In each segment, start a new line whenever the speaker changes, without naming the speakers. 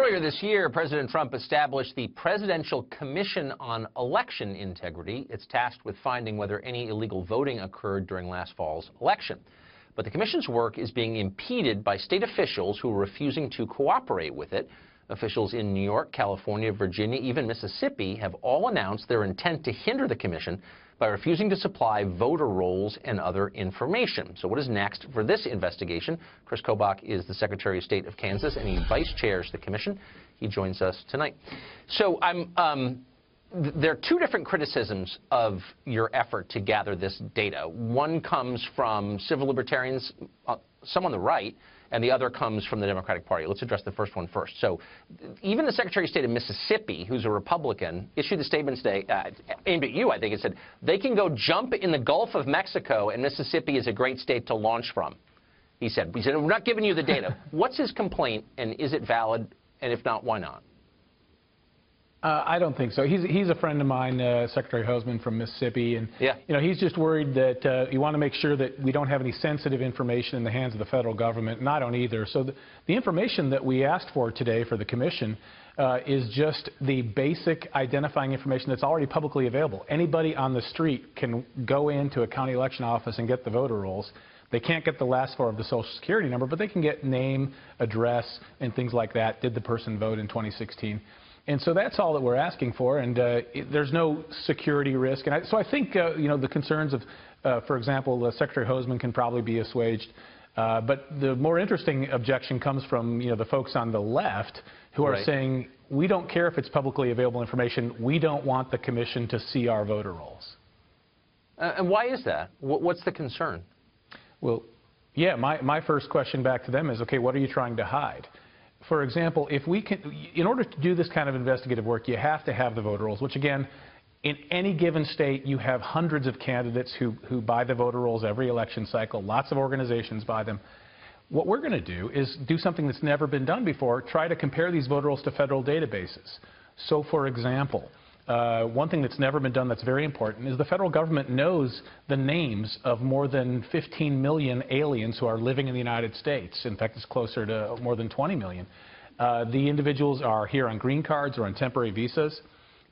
Earlier this year, President Trump established the Presidential Commission on Election Integrity. It's tasked with finding whether any illegal voting occurred during last fall's election. But the commission's work is being impeded by state officials who are refusing to cooperate with it. Officials in New York, California, Virginia, even Mississippi have all announced their intent to hinder the commission by refusing to supply voter rolls and other information. So what is next for this investigation? Kris Kobach is the Secretary of State of Kansas, and he vice chairs the commission. He joins us tonight. So there are two different criticisms of your effort to gather this data. One comes from civil libertarians, some on the right, and the other comes from the Democratic Party. Let's address the first one first. So even the Secretary of State of Mississippi, who's a Republican, issued a statement today, aimed at you, I think. It said, they can go jump in the Gulf of Mexico, and Mississippi is a great state to launch from. He said, we're not giving you the data. What's his complaint, and is it valid? And if not, why not?
I don't think so. He's a friend of mine, Secretary Hosemann from Mississippi, and
yeah,
he's just worried that you want to make sure that we don't have any sensitive information in the hands of the federal government, and I don't either. So the information that we asked for today for the commission is just the basic identifying information that's already publicly available. Anybody on the street can go into a county election office and get the voter rolls. They can't get the last four of the Social Security number, but they can get name, address, and things like that. Did the person vote in 2016? And so that's all that we're asking for, and there's no security risk. And so I think, the concerns of, for example, Secretary Hosemann can probably be assuaged. But the more interesting objection comes from, the folks on the left who are saying, we don't care if it's publicly available information. We don't want the commission to see our voter rolls.
And why is that? What's the concern?
Well, yeah, my first question back to them is, okay, what are you trying to hide? For example, if we can, in order to do this kind of investigative work, you have to have the voter rolls, which again, in any given state, you have hundreds of candidates who buy the voter rolls every election cycle. Lots of organizations buy them. What we're going to do is do something that's never been done before, try to compare these voter rolls to federal databases. So, for example, one thing that's never been done that's very important is the federal government knows the names of more than 15 million aliens who are living in the United States. In fact, it's closer to more than 20 million. The individuals are here on green cards or on temporary visas,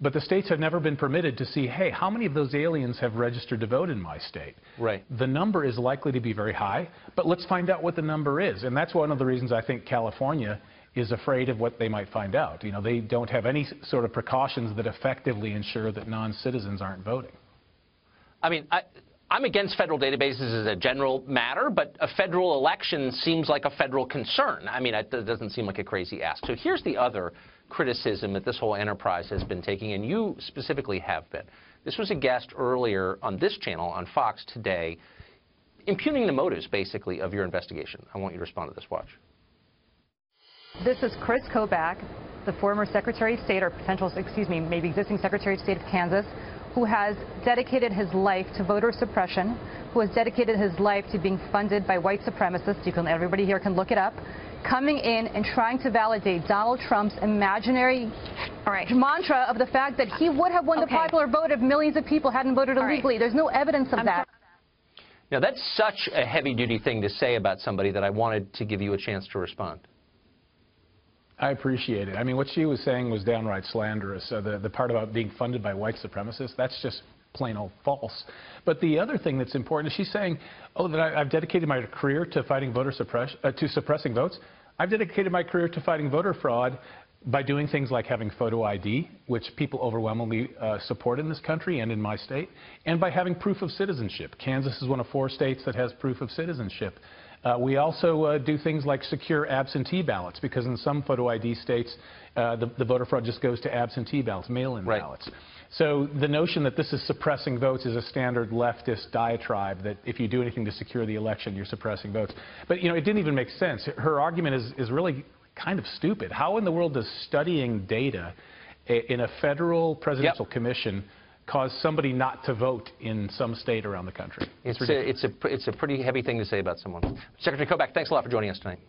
but the states have never been permitted to see, hey, how many of those aliens have registered to vote in my state?
Right.
The number is likely to be very high, but let's find out what the number is. And that's one of the reasons I think California is afraid of what they might find out. They don't have any sort of precautions that effectively ensure that non-citizens aren't voting.
I mean, I'm against federal databases as a general matter, but a federal election seems like a federal concern. I mean, it doesn't seem like a crazy ask. So here's the other criticism that this whole enterprise has been taking, and you specifically have been. This was a guest earlier on this channel, on Fox today, impugning the motives, basically, of your investigation. I want you to respond to this. Watch.
This is Kris Kobach, the former Secretary of State, or potential, maybe existing Secretary of State of Kansas, who has dedicated his life to voter suppression, who has dedicated his life to being funded by white supremacists. Everybody here can look it up, coming in and trying to validate Donald Trump's imaginary mantra of the fact that he would have won the popular vote if millions of people hadn't voted illegally. There's no evidence of that.
Now, that's such a heavy-duty thing to say about somebody that I wanted to give you a chance to respond.
I appreciate it. I mean, what she was saying was downright slanderous. The part about being funded by white supremacists, that's just plain old false. But the other thing that's important is she's saying, that I've dedicated my career to fighting suppressing votes. I've dedicated my career to fighting voter fraud by doing things like having photo ID, which people overwhelmingly support in this country and in my state, and by having proof of citizenship. Kansas is one of 4 states that has proof of citizenship. We also do things like secure absentee ballots, because in some photo ID states, the voter fraud just goes to absentee ballots, mail-in ballots. So the notion that this is suppressing votes is a standard leftist diatribe, that if you do anything to secure the election, you're suppressing votes. But, it didn't even make sense. Her argument is really kind of stupid. How in the world does studying data in a federal presidential commission cause somebody not to vote in some state around the country?
It's a pretty heavy thing to say about someone. Secretary Kobach, thanks a lot for joining us tonight.